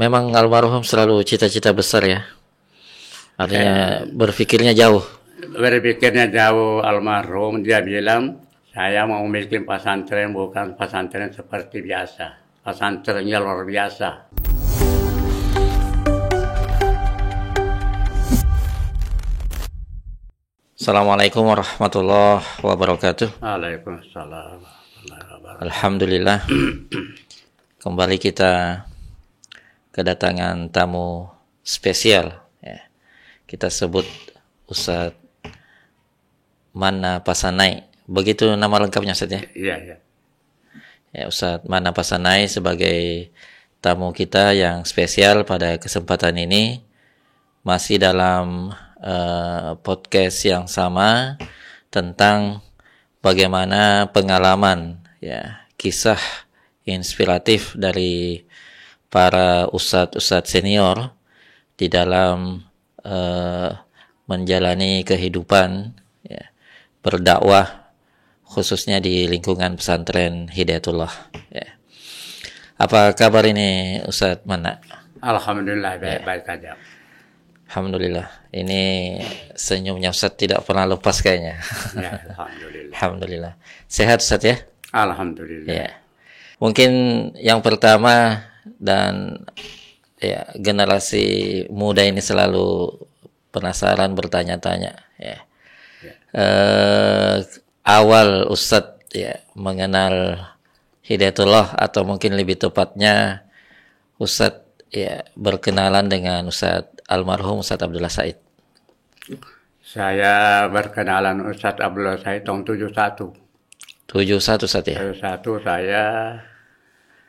memang almarhum selalu cita-cita besar ya. Artinya berpikirnya jauh. Berpikirnya jauh almarhum, dia bilang, saya mau bikin pesantren bukan pesantren seperti biasa. Pesantrennya luar biasa. Assalamualaikum warahmatullahi wabarakatuh. Waalaikumsalam warahmatullahi wabarakatuh. Alhamdulillah. Kembali kita kedatangan tamu spesial ya. Kita sebut Ustadz Mana Pasanai. Begitu nama lengkapnya Ustadz ya? Iya. Ya, Ustadz Mana Pasanai sebagai tamu kita yang spesial pada kesempatan ini masih dalam podcast yang sama tentang bagaimana pengalaman ya, kisah inspiratif dari para ustadz senior di dalam menjalani kehidupan ya, berdakwah khususnya di lingkungan pesantren Hidayatullah ya. Apa kabar ini Ustadz Mana? Alhamdulillah baik-baik aja. Alhamdulillah. Ini senyumnya Ustadz tidak pernah lepas kayaknya. Ya, alhamdulillah. Alhamdulillah. Sehat Ustadz ya? Alhamdulillah. Ya. Mungkin yang pertama dan ya generasi muda ini selalu penasaran bertanya-tanya ya. Awal Ustadz ya mengenal Hidayatullah atau mungkin lebih tepatnya Ustadz ya berkenalan dengan Ustadz almarhum Ustadz Abdullah Said. Saya berkenalan Ustadz Abdullah Said tahun 71. 71 Ustadz ya? 71 saya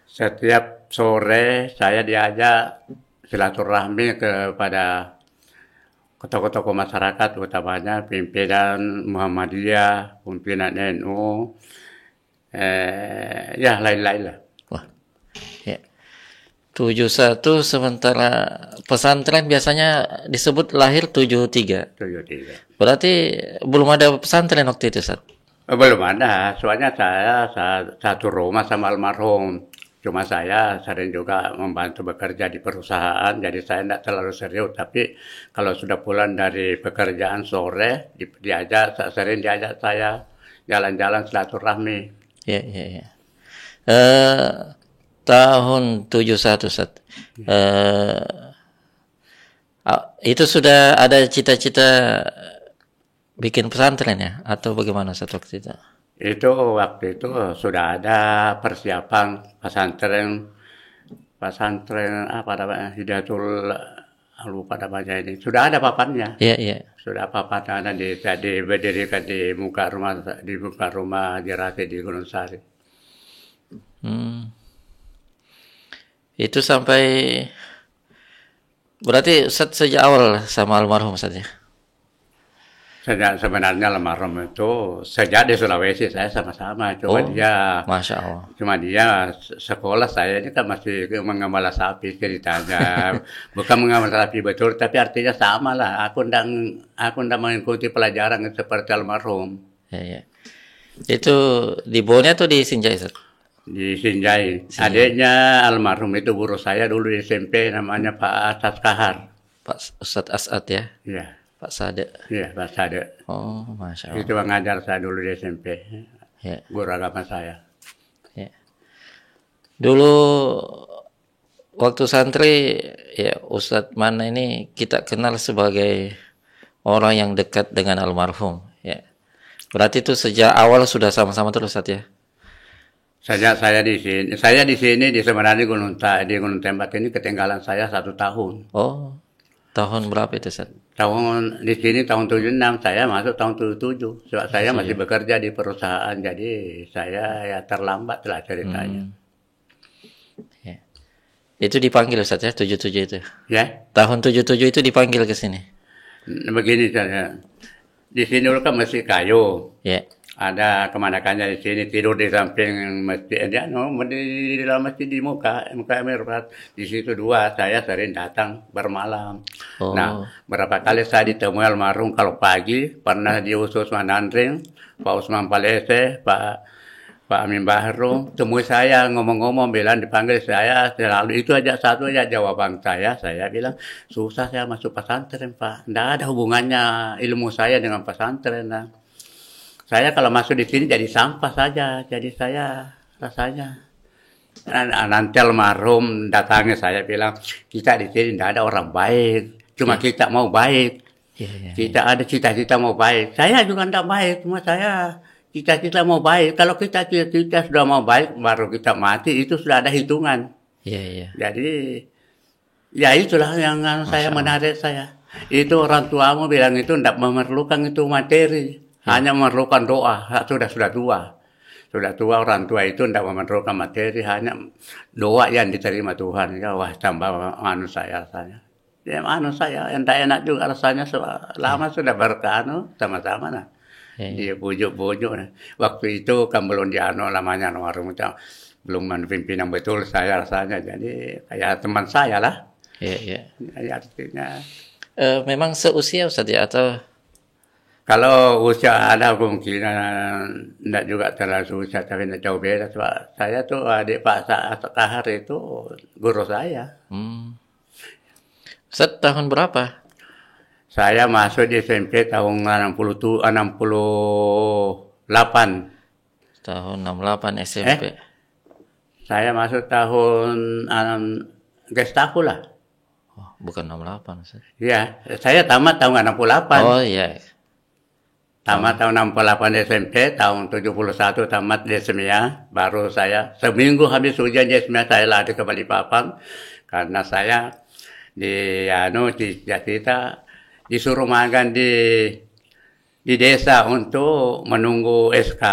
setiap sore saya diajak silaturahmi kepada tokoh-tokoh masyarakat, utamanya pimpinan Muhammadiyah, pimpinan NU, ya lain-lain lah. Wah, ya. 71 sementara pesantren biasanya disebut lahir 73. 73. Berarti belum ada pesantren waktu itu, Ustaz? Belum ada, soalnya saya satu rumah sama almarhum. Cuma saya sering juga membantu bekerja di perusahaan, jadi saya tidak terlalu serius. Tapi kalau sudah pulang dari pekerjaan sore, sering diajak saya jalan-jalan silaturahmi. Ya. Tahun 71 Ustaz. Itu sudah ada cita-cita bikin pesantren ya atau bagaimana Ustaz waktu itu? Itu waktu itu sudah ada persiapan pesantren apa namanya Hidayatul, lupa namanya ini. Sudah ada papannya. Iya. Sudah papan ada berdirikan di muka rumah Jerate di Gunung Sari. Itu sampai berarti Ustaz sejak awal sama almarhum Ustaz ya? Sebenarnya almarhum itu sejak di Sulawesi saya sama-sama. Masya Allah. Cuma dia sekolah saya ini kan masih mengembala sapi ceritanya. Bukan mengembala sapi betul, tapi artinya sama lah. Aku ndang mengikuti pelajaran seperti almarhum. Ya. Itu di Bone atau di Sinjai Ustaz? Di Sinjai. Adiknya almarhum itu guru saya dulu di SMP, namanya Pak Asad Kahar. Pak Ustadz Asad ya? Iya. Pak Sade. Iya, Pak Sade. Oh, Masya Allah. Itu mengajar saya dulu di SMP. Ya. Guru agama saya. Ya. Dulu waktu santri ya Ustadz Mana ini kita kenal sebagai orang yang dekat dengan almarhum ya. Berarti itu sejak awal sudah sama-sama terus Ustadz ya? Saya di sini sebenarnya di Gunung Tempat ini ketinggalan saya 1 tahun. Oh, tahun berapa itu Ustaz? Di sini tahun 76, saya masuk tahun 77. Sebab saya masih bekerja di perusahaan, jadi saya ya terlambat lah ceritanya. Ya. Itu dipanggil Ustaz ya, 77 itu? Ya. Tahun 77 itu dipanggil ke sini? Begini saya, di sini dulu kan masih kayu. Ya. Ada kemanakannya di sini, tidur di samping masjid, di dalam masjid di muka Emirpat. Di situ saya sering datang bermalam. Oh. Nah, berapa kali saya ditemui almarhum kalau pagi, pernah di Usus Manandring, Pak Usman Palese, Pak Pak Amin Bahru temui saya ngomong-ngomong bilang dipanggil saya selalu itu aja satu aja jawaban saya bilang susah saya masuk pesantren Pak, tidak ada hubungannya ilmu saya dengan pesantren. Nah. Saya kalau masuk di sini jadi sampah saja, jadi saya rasanya nanti almarhum datangnya saya bilang kita di sini tidak ada orang baik, cuma kita mau baik, kita ada cita-cita mau baik. Saya juga tidak baik, cuma saya cita-cita mau baik. Kalau kita cita-cita sudah mau baik, baru kita mati, itu sudah ada hitungan. Jadi, ya itulah yang saya menarik saya. Itu orang tuamu bilang itu tidak memerlukan itu materi. Hanya memerlukan doa. Sudah tua. Sudah tua, orang tua itu tidak memerlukan materi. Hanya doa yang diterima Tuhan. Ya, wah, tambah saya rasanya. Ya, saya, yang tak enak juga rasanya. Lama sudah berkanu sama-sama. Nah. Dia bujuk-bujuk. Waktu itu kan belum namanya warung belum pimpinan betul saya rasanya. Jadi kayak teman saya lah. Jadi artinya. Memang seusia Ustaz ya atau? Kalau usia ada kemungkinan tidak juga terlalu usia tapi tidak jauh beda. Sebab saya tuh adik Pak Kahar itu guru saya. Ustaz tahun berapa? Saya masuk di SMP tahun 68. Tahun 68 SMP. Saya masuk tahun Gestapo lah. Oh, bukan 68. Ustaz. Iya, saya tamat tahun 68. Oh iya. Tamat tahun 68 SMP, tahun 71 tamat di SMIA. Baru saya seminggu habis ujian di SMIA saya lari ke Balikpapan karena saya di cita-cita disuruh magang di desa untuk menunggu SK.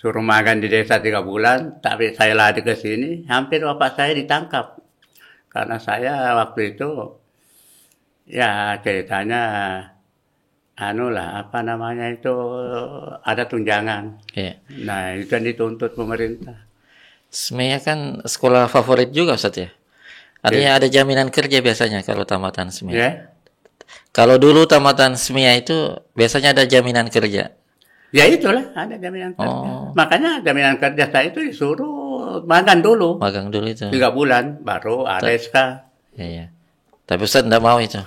Suruh magang di desa 3 bulan, tapi saya lari ke sini, hampir bapak saya ditangkap. Karena saya waktu itu, ya ceritanya, ada tunjangan. Nah, itu yang dituntut pemerintah. SMIA kan sekolah favorit juga Ustaz ya? Artinya ada jaminan kerja biasanya kalau tamatan SMIA. Kalau dulu tamatan SMIA itu biasanya ada jaminan kerja. Ya itulah, ada jaminan kerja. Makanya jaminan kerja saya itu disuruh magang dulu. Magang dulu itu. 3 bulan, baru ada SK. Iya. Tapi Ustaz tidak mau itu.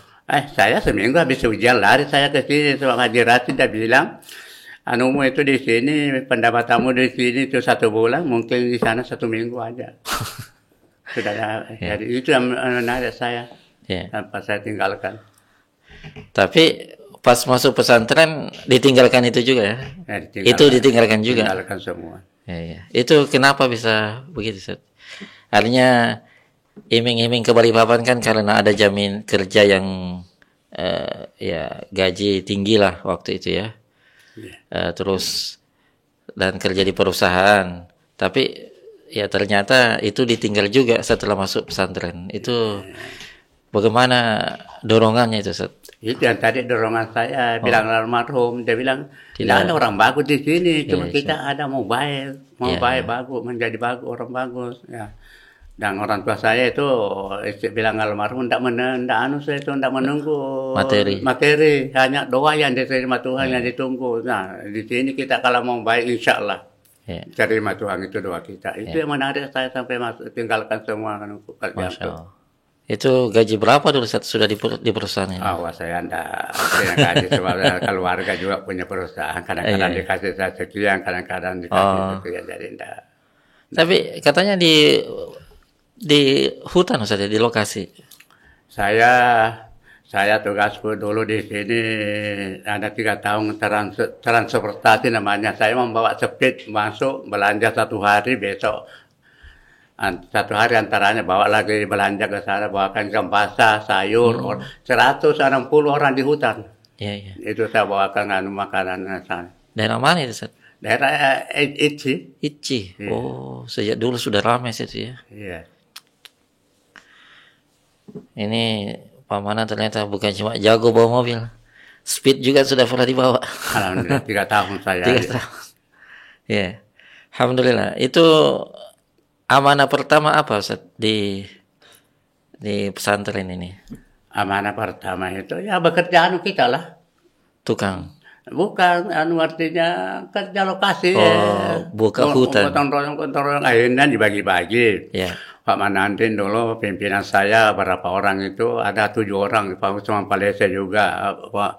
Saya seminggu habis ujian lari saya ke sini. Sebab Haji Rasid dia bilang, anumu itu di sini, pendapatamu di sini itu 1 bulan, mungkin di sana 1 minggu aja. Sudah, jadi itu yang menarik saya. Tanpa saya tinggalkan. Tapi pas masuk pesantren ditinggalkan itu juga ya? Itu ditinggalkan juga. Ditinggalkan semua. Itu kenapa bisa begitu, Ustaz? Artinya iming-iming ke Balikpapan kan karena ada jamin kerja yang gaji tinggi lah waktu itu ya. Terus dan kerja di perusahaan. Tapi ya ternyata itu ditinggal juga setelah masuk pesantren. Itu bagaimana dorongannya itu, Ustaz? Itu yang tadi dorongan saya bilang almarhum, dia bilang tidak ada orang bagus di sini, cuma kita ada mau baik bagus, menjadi bagus, orang bagus. Ya. Dan orang tua saya itu bilang almarhum tidak menunggu materi, hanya doa yang diterima Tuhan yang ditunggu. Nah di sini kita kalau mau baik insya Allah terima Tuhan itu doa kita. Itu yang menarik saya sampai tinggalkan semua kerjaan itu. Itu gaji berapa dulu sudah di perusahaan ini? Saya enggak gaji sebab keluarga juga punya perusahaan. Kadang-kadang dikasih saya sekian, kadang-kadang dikasih sekian, jadi enggak. Tapi katanya di hutan Ustaz, di lokasi. Saya tugasku dulu di sini ada 3 tahun transportasi namanya. Saya membawa sepit masuk belanja 1 hari, besok 1 hari antaranya bawa lagi belanja ke sana, bawakan ikan basah, sayur, 160 orang di hutan. Itu saya bawakan makanan sana. Daerah mana itu, Ustaz? Daerah Itci. Oh, sejak dulu sudah ramai situ ya. Iya. Ini Pak Manan ternyata bukan cuma jago bawa mobil. Speed juga sudah pernah dibawa. Alhamdulillah 3 tahun saya. 3 tahun. Ya. Alhamdulillah. Itu amanah pertama apa Ustaz di pesantren ini? Amanah pertama itu ya bekerjaan kita lah. Tukang. Bukan, anu artinya kerja lokasi. Buka hutan. Gotong royong akhirnya dibagi-bagi. Ya. Pak Manantin dulu pimpinan saya berapa orang itu ada 7 orang, Pak Usman Palese juga, Pak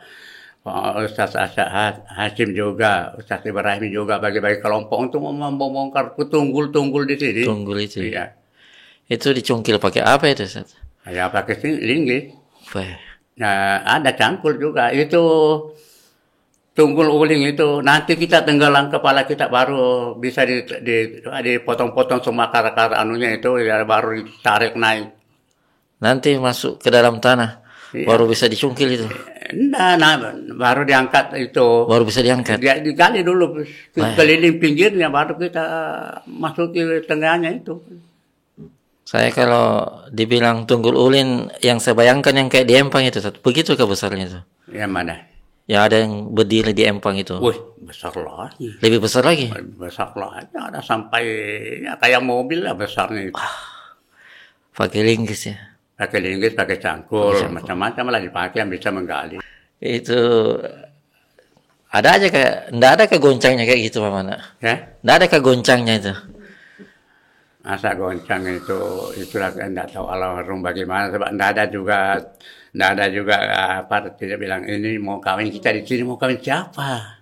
Ustaz Hashim juga, Ustaz Ibrahim juga bagi-bagi kelompok untuk membongkar tunggul-tunggul di sini. Tunggul itu. Iya. Itu dicungkil pakai apa itu, Ustaz? Ya pakai linggis. Wah. Nah, ada cangkul juga. Itu tunggul uling itu nanti kita tenggelam kepala kita baru bisa dipotong-potong semua akar-akar anunya itu ya baru ditarik naik. Nanti masuk ke dalam tanah. Iya. Baru bisa dicungkil itu. Nah, baru diangkat itu. Baru bisa diangkat. Digali dulu keliling pinggirnya baru kita masuki tengahnya itu. Saya kalau dibilang tunggul ulin yang saya bayangkan yang kayak di empang itu, begitu ke besarnya itu. Yang mana? Ya ada yang berdiri di empang itu. Wih, besar lagi. Lebih besar lagi. Besar lagi. Ada sampai ya, kayak mobil lah besarnya itu. Pakai linggis ya. Pakai linggis, pakai cangkul, macam-macam lah dipakai yang bisa menggali. Itu ada aja kayak, enggak ada kegoncangnya kayak gitu, Pak Mana? Ya? Enggak ada kegoncangnya itu. Masa goncang itulah enggak tahu almarhum bagaimana, sebab enggak ada juga apa tidak bilang ini mau kawin kita di sini, mau kawin siapa?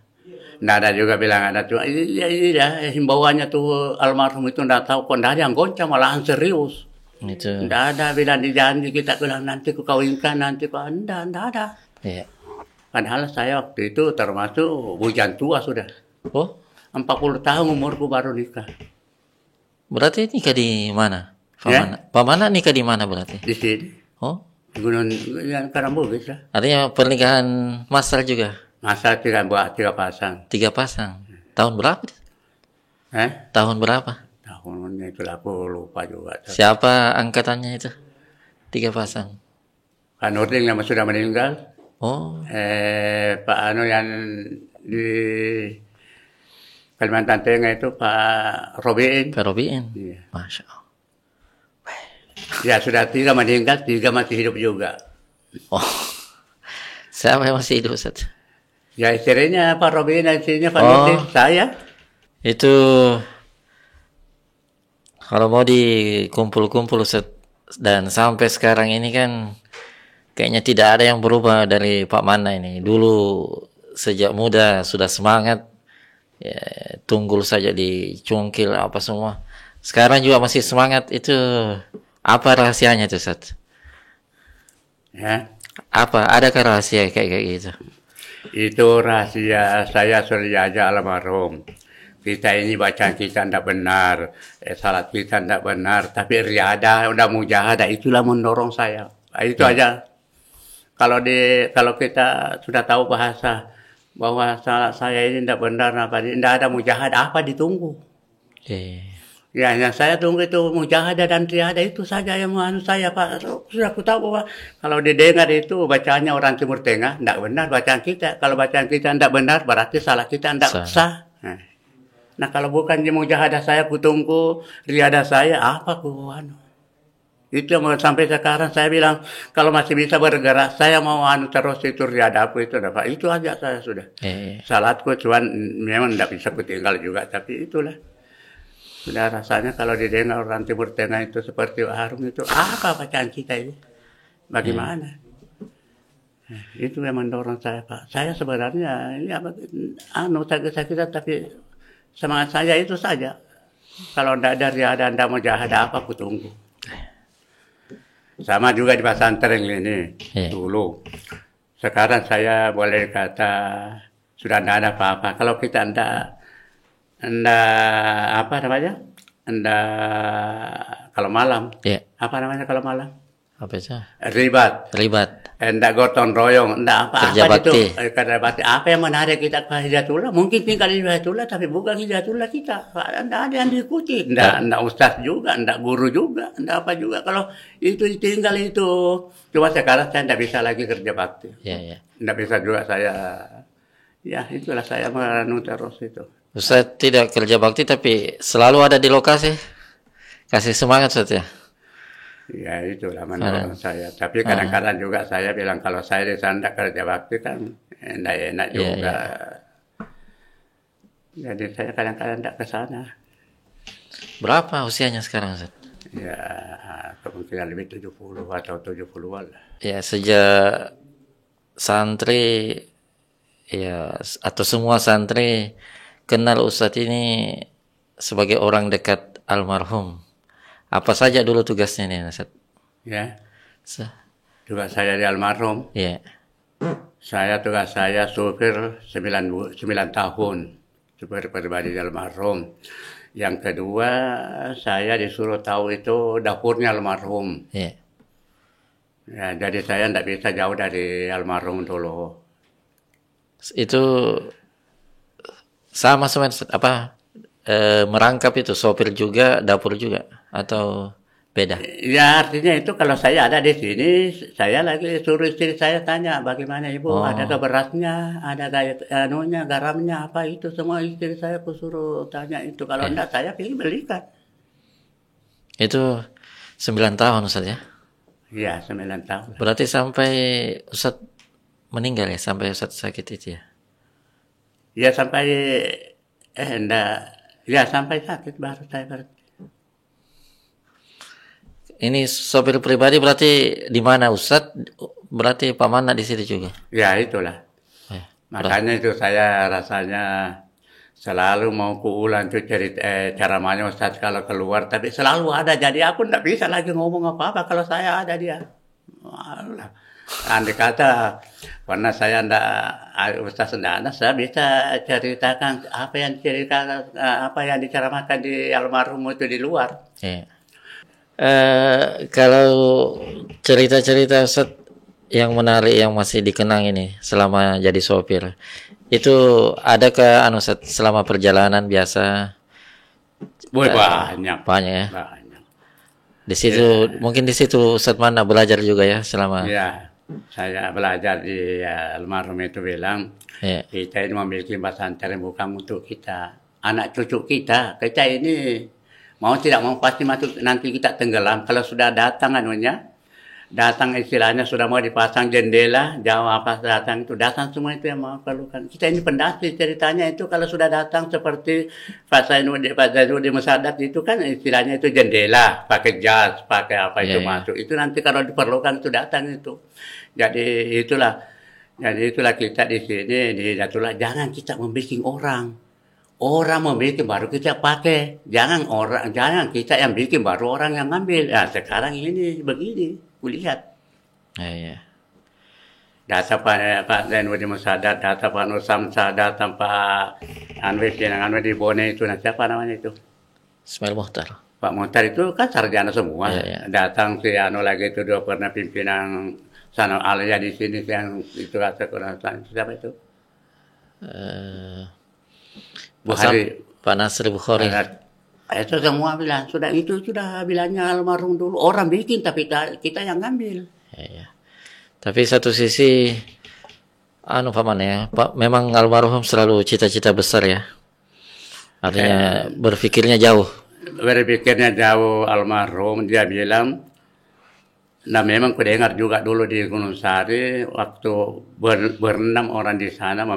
Enggak ada juga bilang ada cuma ini ya himbauannya tuh almarhum itu enggak tahu kok enggak ada yang goncang, malahan serius. Itu. Enggak ada bilang dijanji kita bilang nanti ku kawinkan nanti kok enggak ada. Iya. Padahal saya waktu itu termasuk bujang tua sudah. Oh, 40 tahun umurku baru nikah. berarti nikah di mana? Pak Ya? Mana? Pak Mana nikah di mana berarti? Di sini. Oh, Gunung Karambugis lah. artinya pernikahan massal juga. Masa buat 3 pasang. 3 pasang. Tahun berapa? Tahun berapa? Tahunnya itu aku lupa juga. Siapa angkatannya itu? 3 pasang. Pak Nurdin yang sudah meninggal. Oh, Pak Anu yang di Kalimantan Tengah itu Pak Robiin. Pak Robiin. Iya. Masya Allah. Ya sudah 3 meninggal, 3 masih hidup juga. Oh, siapa yang masih hidup, Ustaz? Ya istrinya Pak Robiin, istrinya Pak Oh. Nurdin, saya. Itu kalau mau dikumpul-kumpul, Ustaz, dan sampai sekarang ini kan kayaknya tidak ada yang berubah dari Pak Mana ini. Dulu sejak muda sudah semangat, ya, tunggul saja dicungkil apa semua. Sekarang juga masih semangat. Itu apa rahasianya tuh, Ustaz? Ya. Apa? Adakah rahasia kayak gitu? Itu rahasia saya sudah diajak almarhum. Kita ini bacaan kita tidak benar, salat kita tidak benar, tapi riadah, udah mujahadah, itulah mendorong saya. Itu aja. Kalau kita sudah tahu bahasa bahwa salat saya ini tidak benar, tidak ada mujahadah, apa ditunggu? Ya, yang saya tunggu itu mujahadah dan riadah itu saja yang menganu saya, Pak. Sudah aku tahu bahwa kalau didengar itu bacaannya orang Timur Tengah, tidak benar bacaan kita. Kalau bacaan kita tidak benar, berarti salah kita tidak sah. Nah, kalau bukan di mujahadah saya, kutunggu riadah saya, apa ku anu? Itu yang sampai sekarang saya bilang, kalau masih bisa bergerak, saya mau anu terus itu riadahku itu dapat. Itu aja saya sudah. Salatku cuman memang tidak bisa kutinggal juga, tapi itulah. Sudah rasanya kalau didengar orang Timur Tengah itu seperti harum itu, apa bacaan kita ini? Bagaimana? Nah, itu yang mendorong saya, Pak. Saya sebenarnya ini apa? Sakit-sakitan, tapi semangat saya itu saja. Kalau tidak ada riadah, tidak mau jahadah apa, aku tunggu. Sama juga di pesantren ini dulu. Sekarang saya boleh kata sudah tidak ada apa-apa. Kalau kita tidak apa namanya? Kalau malam. Apa namanya kalau malam? Apa itu? Ribat. Enggak gotong royong, enggak apa-apa itu. Kerja bakti. Apa yang menarik kita ke Hidayatullah? Mungkin tinggal di Hidayatullah, tapi bukan Hidayatullah kita. Enggak ada yang diikuti. Enggak ustaz juga, enggak guru juga, enggak apa juga. Kalau itu ditinggal itu. Cuma sekarang saya enggak bisa lagi kerja bakti. Enggak bisa juga saya. Ya, itulah saya menurut terus itu. Ustaz tidak kerja bakti, tapi selalu ada di lokasi. Kasih semangat, Ustaz ya. Ya itulah menurut saya. Tapi kadang-kadang juga saya bilang kalau saya di sana nggak kerja bakti kan enak Iya, juga. iya. Jadi saya kadang-kadang nggak ke sana. Berapa usianya sekarang, Ustaz? Ya kemungkinan lebih 70 atau 70-an lah. Ya, sejak santri ya atau semua santri kenal Ustadz ini sebagai orang dekat almarhum. Apa saja dulu tugasnya nih, Ustadz? Ya, Se- juga saya di almarhum. Ya, Tugas saya supir 9 tahun. Supir pribadi di almarhum. Yang kedua, saya disuruh tahu itu dapurnya almarhum. ya. Ya, jadi saya tidak bisa jauh dari almarhum dulu. Itu sama Ustadz, apa merangkap itu sopir juga, dapur juga atau beda? Ya artinya itu kalau saya ada di sini, saya lagi suruh istri saya tanya bagaimana ibu, ada ke berasnya, ada kayak anunya, garamnya apa itu semua istri saya aku suruh tanya itu. Kalau enggak saya pilih belikan. Itu 9 tahun Ustadz ya? Ya 9 tahun. Berarti sampai Ustadz meninggal ya, sampai Ustadz sakit itu ya? Ya sampai enggak, ya sampai sakit baru saya berhenti. Ini sopir pribadi berarti di mana Ustadz? Berarti Pak Mana di situ juga? Ya itulah. Eh, Makanya itu saya rasanya selalu mau kuulang tuh cara mainnya Ustaz kalau keluar, tapi selalu ada. Jadi aku nggak bisa lagi ngomong apa-apa kalau saya ada dia. Walah. Andai kata karena saya Ustaz nggak ada, saya bisa ceritakan apa yang diceritakan di almarhum itu di luar. ya. Kalau cerita-cerita Ustadz yang menarik yang masih dikenang ini selama jadi sopir, itu ada ke Ustadz selama perjalanan biasa? Banyak. Banyak ya. Banyak. Di situ mungkin di situ Ustadz Mana belajar juga ya selama. Ya, saya belajar di almarhum itu bilang, Ya. kita ini memiliki pesantren bukan untuk kita, anak cucu kita. Kita ini mau tidak mau pasti masuk nanti kita tenggelam. Kalau sudah datang datang istilahnya sudah mau dipasang jendela, jauh apa datang itu datang semua itu yang mau perlukan. Kita ini pendaki ceritanya itu kalau sudah datang seperti Pak Zainuddin Musadat itu kan istilahnya itu jendela, pakai jas, pakai apa itu masuk. Itu nanti kalau diperlukan itu datang itu. Jadi itulah kita di sini di Datullah jangan kita membikin orang. Orang membikin baru kita pakai. Jangan kita yang bikin baru orang yang ngambil. Nah, sekarang ini begini. Kulihat. Iya. Data Pak Zainuddin Musadat, data Pak Nur Samsa, data Pak Anwar di Bone itu, siapa namanya itu? Ismail Muhtar. Pak Muhtar itu kan sarjana semua. Iya. Datang si lagi itu dia pernah pimpinan sana Alia di sini yang itu rasa kurang siapa itu? Bukhari. Pak Nasri Bukhari. Itu semua bilang sudah bilangnya almarhum dulu orang bikin tapi kita yang ngambil. Ya. Tapi satu sisi Pak Man ya, Pak memang almarhum selalu cita-cita besar ya. Artinya berpikirnya jauh. Berpikirnya jauh almarhum dia bilang. Nah memang ku dengar juga dulu di Gunung Sari waktu berenam orang di sana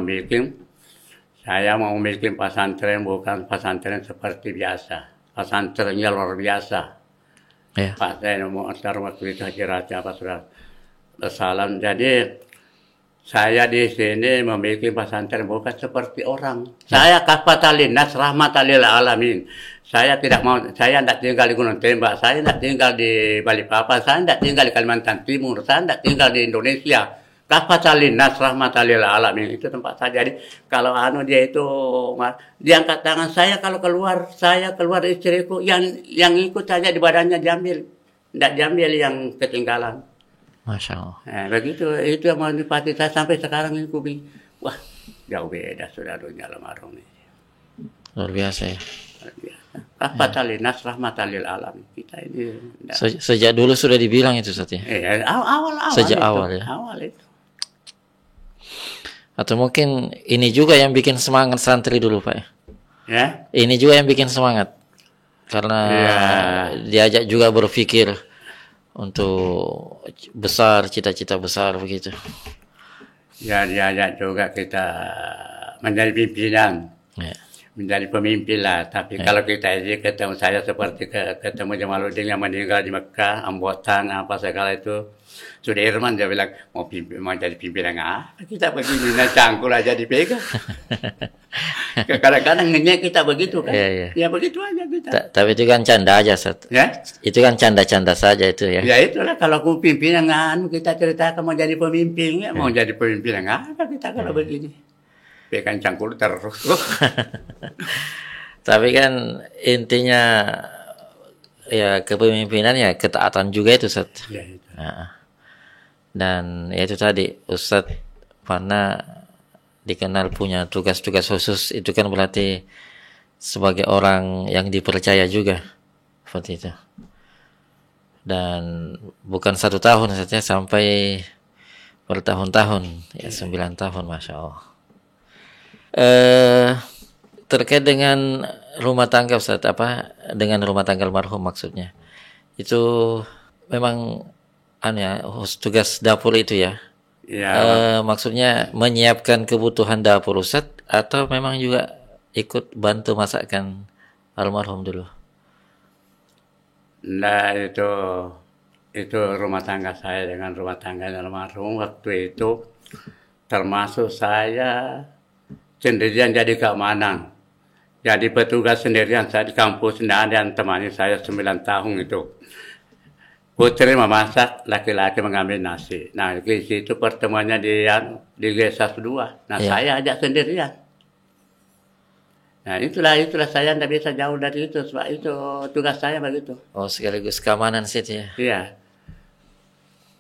saya mau bikin pesantren bukan pesantren seperti biasa. Pesantrennya luar biasa. Ya. Pak saya mau antar waktu itu Haji Raja Pak sudah bersalam. Jadi saya di sini membuat pesantren bukan seperti orang. Saya kafatalin nas rahmatalil alamin. Saya tidak tinggal di Gunung Tembak, saya tidak tinggal di Balikpapan, saya tidak tinggal di Kalimantan Timur, saya tidak tinggal di Indonesia. Kafatalin nas rahmatalil alamin itu tempat saya. Jadi kalau dia itu dia angkat tangan saya kalau keluar istriku yang ikut saja di badannya diambil, tidak diambil yang ketinggalan. Masya Allah. Begitu itu yang menempati saya sampai sekarang ini kubi. Wah jauh beda sudah dunia almarhum ini. Luar biasa ya. Kafatalin nas rahmatalil alamin kita ini. Sejak dulu sudah dibilang itu Ustaz ya. Awal Sejak itu, awal ya. Awal itu. Atau mungkin ini juga yang bikin semangat santri dulu Pak ya? Ya. Ini juga yang bikin semangat. Karena diajak juga berpikir untuk besar, cita-cita besar begitu. Ya diajak juga kita menjadi pimpinan, Ya. menjadi pemimpin lah. Tapi kalau kita ini ketemu saya seperti ketemu Jamaluddin yang meninggal di Mekah, Ambotan apa segala itu. Sudirman dia bilang mau jadi pimpinan apa? Kita begini nah cangkul aja dipegang. Kadang-kadang ngenyek kita begitu kan. Iya, iya. Ya begitu aja kita. Tapi itu kan canda aja, Ustaz. Ya. Itu kan canda-canda saja itu ya. Ya itulah kalau aku pimpinan kita ceritakan mau jadi pemimpin ya mau jadi pemimpin apa kita kalau begini. Pegang cangkul terus. Tapi kan intinya ya kepemimpinan ya ketaatan juga itu, Ustaz. Ya itu. Nah, dan ya itu tadi Ustaz Fana dikenal punya tugas-tugas khusus, itu kan berarti sebagai orang yang dipercaya juga seperti itu. Dan bukan 1 tahun saja sampai bertahun-tahun ya 9 tahun, Masya Allah. Terkait dengan rumah tangga, Ustaz, dengan rumah tangga almarhum maksudnya itu memang tugas dapur itu ya. Ya, Maksudnya menyiapkan kebutuhan dapur, Ustaz, atau memang juga ikut bantu masakan almarhum dulu? nah itu rumah tangga saya dengan rumah tangga almarhum waktu itu termasuk saya sendirian jadi keamanan. Jadi petugas sendirian saya di kampus, tidak ada yang temani saya 9 tahun itu. Putri memasak, laki-laki mengambil nasi. Nah, di situ pertemuannya di Gesas 2. Nah, Ya. saya ajak sendirian. Nah, itulah saya tidak bisa jauh dari itu, sebab itu tugas saya begitu. Oh, sekaligus keamanan situ ya. Iya.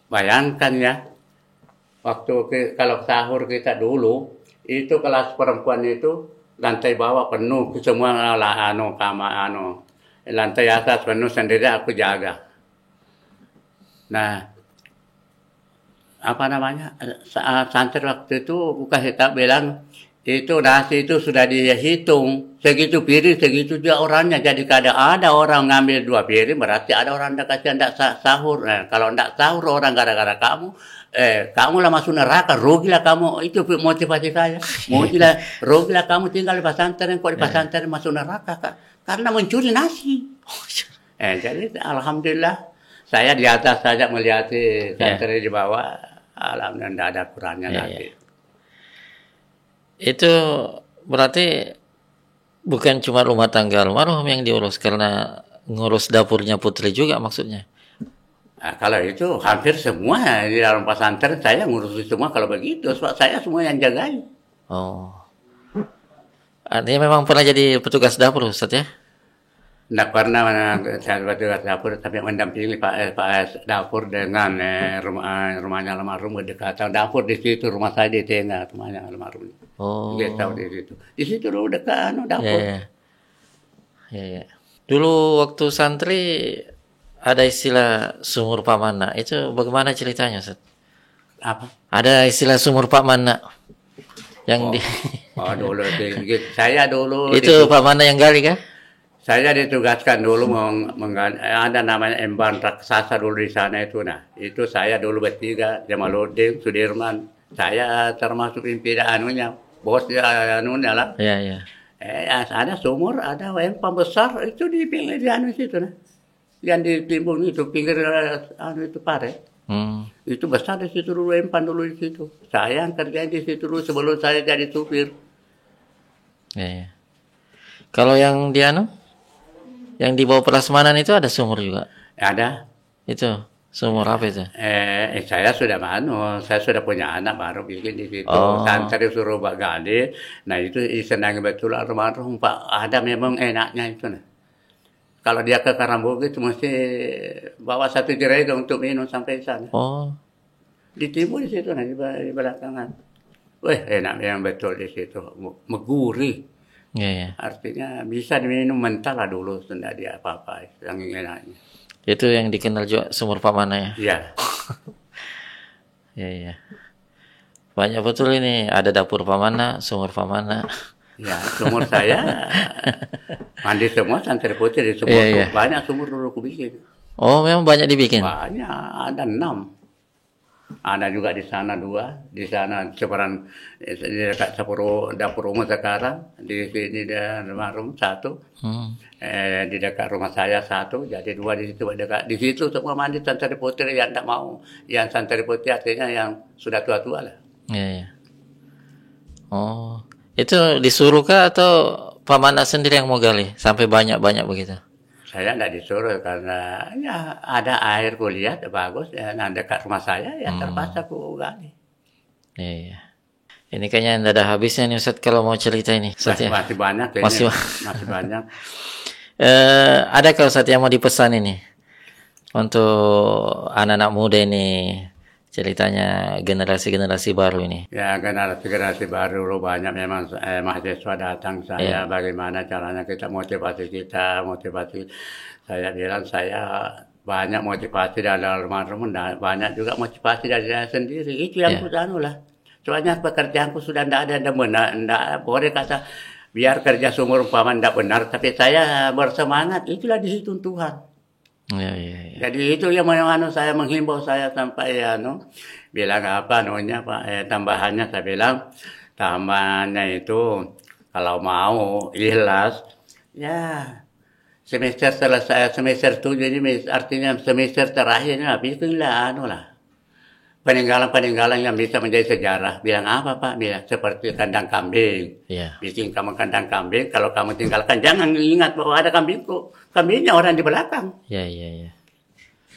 Bayangkan ya, waktu kalau sahur kita dulu, itu kelas perempuan itu lantai bawah penuh semua lantai atas penuh sendiri aku jaga. Nah, apa namanya? Santri waktu itu kasih tahu bilang itu nasi itu sudah dihitung segitu piring segitu juga orangnya, jadi kada ada orang ngambil 2 piring berarti ada orang tidak sahur. Nah, kalau tidak sahur orang gara-gara kamu lah masuk neraka, rugilah kamu. Itu motivasi saya. Rugilah kamu tinggal di pesantren, kok di pesantren masuk neraka, Kak? Karena mencuri nasi. Jadi alhamdulillah saya di atas saja melihat santri di bawah, alhamdulillah tidak ada kurangnya nasi. Itu berarti bukan cuma rumah tangga almarhum yang diurus, karena ngurus dapurnya Putri juga maksudnya. Nah, kalau itu hampir semua di dalam pesantren saya ngurusin semua kalau begitu, sebab saya semua yang jagain. Oh. Artinya memang pernah jadi petugas dapur, Ustaz ya? Tidak pernah saya petugas dapur, tapi mendampingi Pak dapur dengan rumahnya almarhum berdekatan. Dapur di situ, rumah saya di tengah rumahnya almarhum. Oh. Dia tahu di situ. Di situ dulu dekat dapur. Ya. Dulu waktu santri ada istilah sumur Pak Mana. Itu bagaimana ceritanya, Ustaz? Apa? Ada istilah sumur Pak Mana yang dulu saya dulu itu Pak Mana yang gali kah? Saya ditugaskan dulu ada namanya emban raksasa dulu di sana itu. Nah, itu saya dulu bertiga, Jamaluddin, Sudirman. Saya termasuk pimpinan bos lah. Iya. Ada sumur, ada empang besar itu di pinggir situ nah. Yang ditimbun itu pinggir itu paret. Itu besar di situ dulu, empang dulu di situ. Saya yang kerjain di situ dulu sebelum saya jadi supir. Iya. Kalau yang yang di bawah Prasmanan itu ada sumur juga? Ada. Itu sumur apa itu? Saya sudah punya anak baru bikin di situ. Santri suruh Pak Gali. Nah itu senang betul almarhum Pak. Ada memang enaknya itu nah. Kalau dia ke Karambukit mesti bawa 1 jerigen untuk minum sampai sana. Ditimbun di situ nah di belakangan. Enak yang betul di situ. Meguri. Iya. Artinya bisa diminum mentah lah dulu, tidak dia apa-apa. Yang enaknya. Itu yang dikenal juga sumur Pak Mana ya? Iya. Iya. Banyak betul ini, ada dapur Pak Mana, sumur Pak Mana. Ya, sumur saya mandi semua santri putih di sumur. Banyak sumur dulu aku bikin. Oh, memang banyak dibikin. Banyak, ada 6. Ada juga di sana 2, di sana seberang di dekat dapur umum sekarang, di sini di rumah 1, Hmm. di dekat rumah saya 1, jadi 2 di situ dekat. Di situ semua mandi santri putri yang tidak mau, yang santri putri artinya yang sudah tua-tua lah. Ya, ya. Oh, itu disuruh kah atau Pamana sendiri yang mau gali sampai banyak-banyak begitu? Saya tidak disuruh karena ya ada air kuliah bagus ya, nah dekat rumah saya ya terpaksa ku gali. Iya, iya. Ini kayaknya tidak ada habisnya nih Ustadz kalau mau cerita ini. Ustadz, ya. Masih banyak Masih, kayaknya, masih banyak. adakah Ustadz yang mau dipesan ini untuk anak-anak muda ini, ceritanya generasi-generasi baru ini? Ya generasi baru lo banyak memang mahasiswa datang saya bagaimana caranya kita motivasi saya bilang saya banyak motivasi dari almarhum, banyak juga motivasi dari saya sendiri. Itu yang anu lah. Soalnya pekerjaanku sudah tidak ada, tidak boleh kata biar kerja sumur umpama tidak benar, tapi saya bersemangat, itulah dihitung Tuhan. Ya, ya, ya. Jadi itu yang saya menghimbau saya sampai bilang apa Pak, tambahannya saya bilang tambahannya itu kalau mau ikhlas ya semester selesai semester 7 ini artinya semester terakhirnya bikinlah peninggalan-peninggalan yang bisa menjadi sejarah. Bilang apa Pak? Bilang seperti kandang kambing. Bikin kamu kandang kambing, kalau kamu tinggalkan jangan ingat bahwa ada kambingku. Kambingnya orang di belakang. Ya.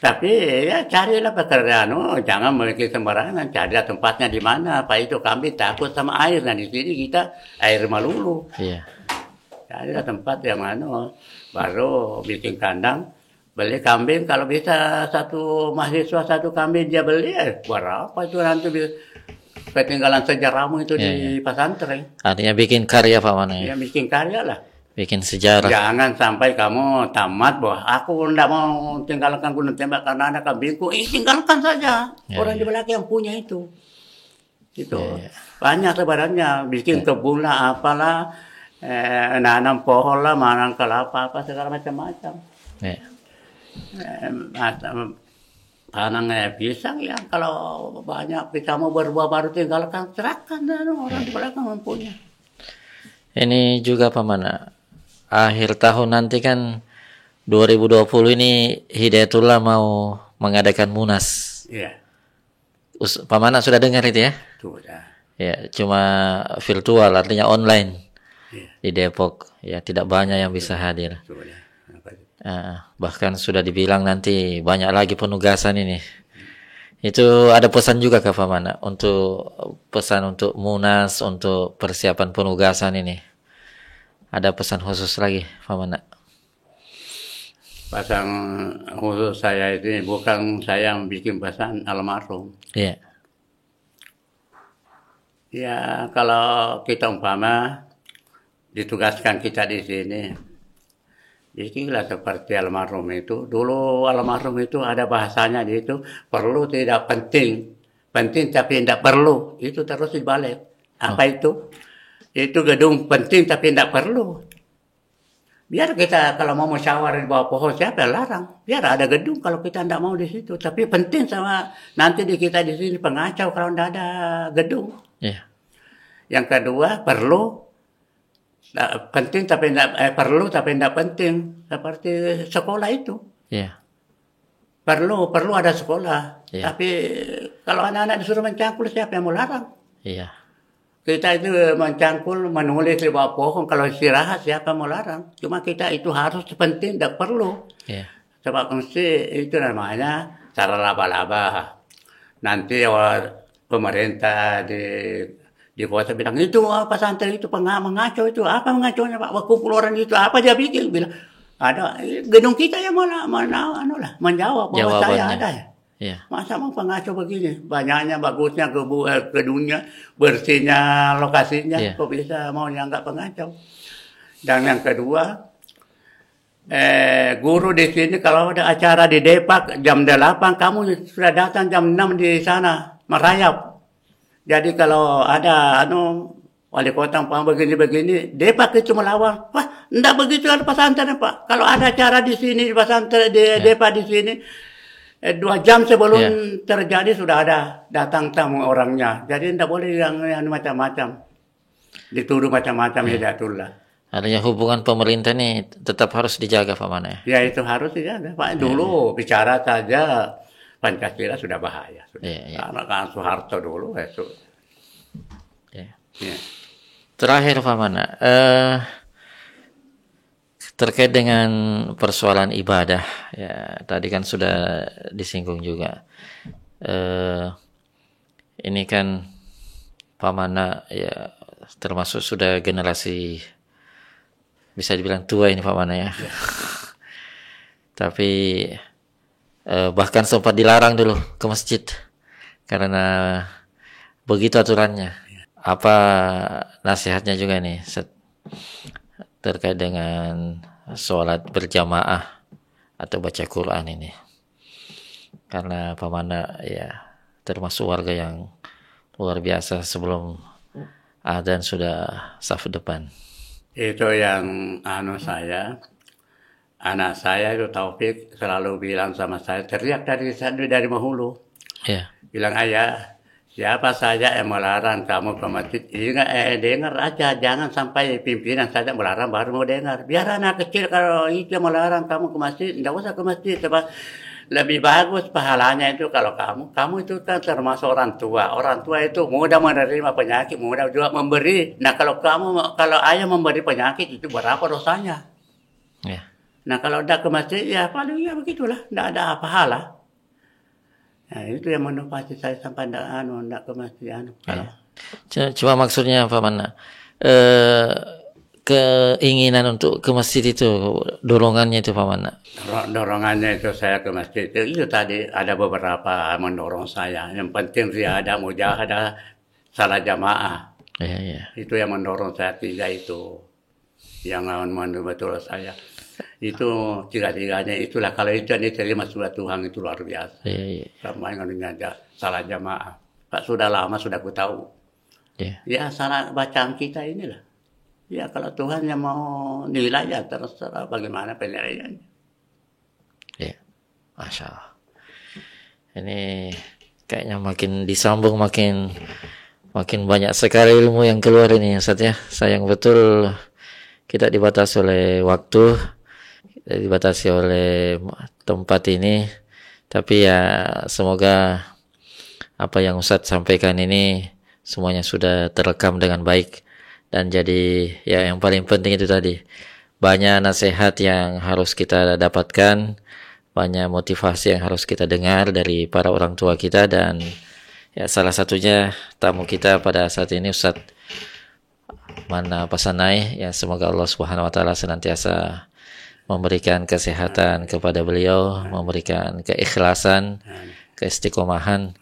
Tapi ya carilah pekerjaan, jangan memiliki sembarangan, carilah tempatnya di mana. Pak itu kambing takut sama air, nah di sini kita air melulu. Iya. Carilah tempat yang baru bikin kandang. Beli kambing kalau bisa satu mahasiswa satu kambing dia beli berapa itu nanti peninggalan sejarahmu itu di pesantren. Artinya bikin karya Pak Mana ya? Ya bikin karya lah. Bikin sejarah. Jangan sampai kamu tamat bahwa aku tidak mau tinggalkan gunung tembak karena ada kambingku. Tinggalkan saja. Orang di belakang yang punya itu. Gitu. Banyak sebenarnya bikin kebun lah apalah, nanam pohon lah, manang kelapa apa segala macam-macam. Tanang pisang ya kalau banyak kita mau berbuah baru tinggalkan serahkan orang di belakang mempunyai. Ini juga Pak Mana, akhir tahun nanti kan 2020 ini Hidayatullah mau mengadakan Munas. Iya. Pak Mana sudah dengar itu ya? Sudah. Ya, cuma virtual artinya online. Di Depok ya, tidak banyak yang bisa hadir. Sudah. Bahkan sudah dibilang nanti banyak lagi penugasan ini. Itu ada pesan juga ke Pak Mana untuk pesan untuk Munas, untuk persiapan penugasan ini. Ada pesan khusus lagi Pak Mana? Pesan khusus saya ini bukan saya yang bikin pesan almarhum. Iya. Ya kalau kita umpama ditugaskan kita di sini. Bikinlah seperti almarhum itu. Dulu almarhum itu ada bahasanya di itu, perlu tidak penting. Penting tapi tidak perlu. Itu terus dibalik. Apa itu? Itu gedung penting tapi tidak perlu. Biar kita kalau mau musyawarah di bawah pohon siapa yang larang? Biar ada gedung kalau kita tidak mau di situ. Tapi penting sama nanti di kita di sini pengacau kalau tidak ada gedung. Yang kedua perlu. Penting tapi tidak perlu tapi tidak penting seperti sekolah itu. Perlu ada sekolah. Tapi kalau anak-anak disuruh mencangkul siapa yang mau larang? Kita itu mencangkul menulis di bawah pohon kalau istirahat siapa yang mau larang? Cuma kita itu harus penting tidak perlu. Sebab mesti itu namanya cara laba-laba. Nanti pemerintah di kota bilang itu pesantren itu mengaco itu apa mengaconya Pak, kumpul orang itu apa dia bikin bilang ada gedung kita yang menjawab bahwa saya ada masa mau pengaco begini banyaknya bagusnya gedungnya bersihnya lokasinya kok bisa mau dianggap pengacau. Dan yang kedua guru di sini kalau ada acara di Depak jam 8 kamu sudah datang jam 6 di sana merayap. Jadi kalau ada wali kota begini-begini, Depak itu melawan. Wah, Enggak begitu ada pesantren Pak. Kalau ada acara di sini di pesantren di Depa di sini 2 jam sebelum terjadi sudah ada datang tamu orangnya. Jadi tidak boleh yang macam-macam. Dituduh macam-macam hidayatullah. Adanya hubungan pemerintah ini tetap harus dijaga Pak Mana Ya ya. itu harus dijaga Pak. Dulu bicara saja Pancasila sudah bahaya. Sudah. Karena kan Soeharto dulu itu. Ya. Terakhir Pak Mana, terkait dengan persoalan ibadah, ya tadi kan sudah disinggung juga. Ini kan Pak Mana ya termasuk sudah generasi bisa dibilang tua ini Pak Mana ya. Tapi bahkan sempat dilarang dulu ke masjid karena begitu aturannya. Apa nasihatnya juga nih terkait dengan sholat berjamaah atau baca Quran ini? Karena Pak Mana ya termasuk warga yang luar biasa, sebelum adzan sudah saf depan. Itu yang anak saya itu Taufik selalu bilang sama saya, teriak dari Mahulu. Ya. Bilang, ayah, siapa saja yang melarang kamu ke masjid, dengar aja, jangan sampai pimpinan saja melarang baru mau dengar. Biar anak kecil kalau itu melarang kamu ke masjid, tidak usah ke masjid. Lebih bagus pahalanya itu kalau kamu itu kan termasuk orang tua. Orang tua itu mudah menerima penyakit, mudah juga memberi. Nah kalau ayah memberi penyakit itu berapa dosanya? Ya. Nah kalau tidak ke masjid ya paling ya begitulah, tidak ada pahala. Nah, itu yang motivasi saya sampai tidak ke masjid. Ya. Cuma maksudnya Pak Mana, keinginan untuk ke masjid itu, dorongannya itu Pak Mana. Dorongannya itu saya ke masjid itu tadi ada beberapa mendorong saya. Yang penting riadah, mujahadah, salat jamaah. Ya. Itu yang mendorong saya 3 itu. Yang betul saya. Itu 3-3-nya itulah, kalau itu yang diterima sudah Tuhan itu luar biasa. Iya. Sama yang salat jamaah. Pak sudah lama sudah aku tahu. Ya salah bacaan kita inilah. Ya kalau Tuhan yang mau nilai ya terserah bagaimana penilaiannya. Ya, Masya Allah. Ini kayaknya makin disambung makin banyak sekali ilmu yang keluar ini Ustaz ya. Sayang betul kita dibatasi oleh waktu, kita dibatasi oleh tempat ini. Tapi ya semoga apa yang Ustaz sampaikan ini semuanya sudah terekam dengan baik. Dan jadi ya yang paling penting itu tadi, banyak nasihat yang harus kita dapatkan, banyak motivasi yang harus kita dengar dari para orang tua kita, dan ya salah satunya tamu kita pada saat ini Ustaz Mana Pasanai, ya semoga Allah Subhanahu wa taala senantiasa memberikan kesehatan kepada beliau, memberikan keikhlasan, keistiqomahan,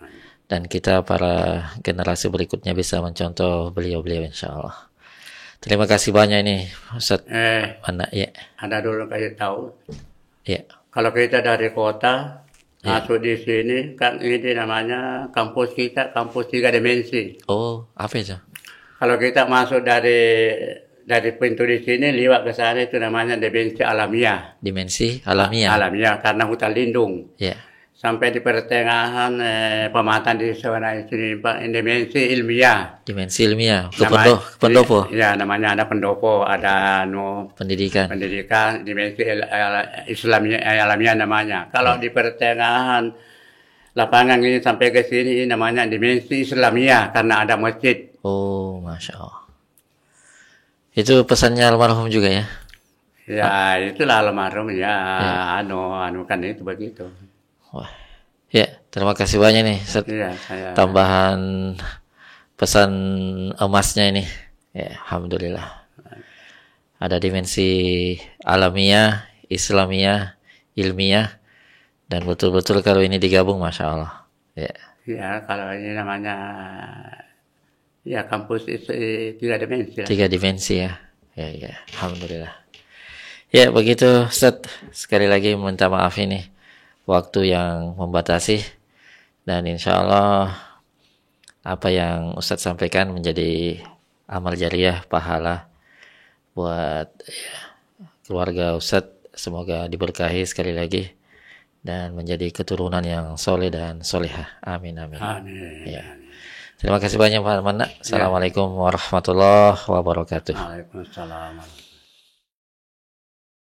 dan kita para generasi berikutnya bisa mencontoh beliau-beliau insyaallah. Terima kasih banyak ini Ustaz Mana ya. Ada dulu kasih tahu. Ya. Kalau kita dari kota masuk di sini kan ini namanya kampus kita, kampus 3 dimensi. Oh, apa itu? Kalau kita masuk dari pintu di sini liwat ke sana itu namanya dimensi alamiah. Dimensi alamiah. Alamiah karena hutan lindung. Ya. Sampai di pertengahan pematang di sana ini dimensi ilmiah. Dimensi ilmiah. Pendopo. Ya, namanya ada pendopo, ada pendidikan, dimensi alamiah namanya. Kalau di pertengahan lapangan ini sampai ke sini namanya dimensi Islamiyah karena ada masjid. Oh, Masya Allah. Itu pesannya almarhum juga ya? Ya, itulah almarhum ya. Kan itu begitu. Wah. Ya, terima kasih banyak nih Ustaz. Tambahan pesan emasnya ini. Ya, alhamdulillah. Ada dimensi alamiah, Islamiyah, ilmiah, dan betul-betul kalau ini digabung Masya Allah. Ya, kalau ini namanya ya kampus itu 3 dimensi. 3 dimensi ya. Ya, alhamdulillah. Ya, begitu Ustaz. Sekali lagi minta maaf ini waktu yang membatasi, dan insya Allah apa yang Ustadz sampaikan menjadi amal jariah, pahala buat keluarga Ustadz semoga diberkahi sekali lagi dan menjadi keturunan yang soleh dan solehah. Amin amin. Amin. Ya. Terima kasih banyak Pak Manda. Assalamualaikum warahmatullahi wabarakatuh. Waalaikumsalam.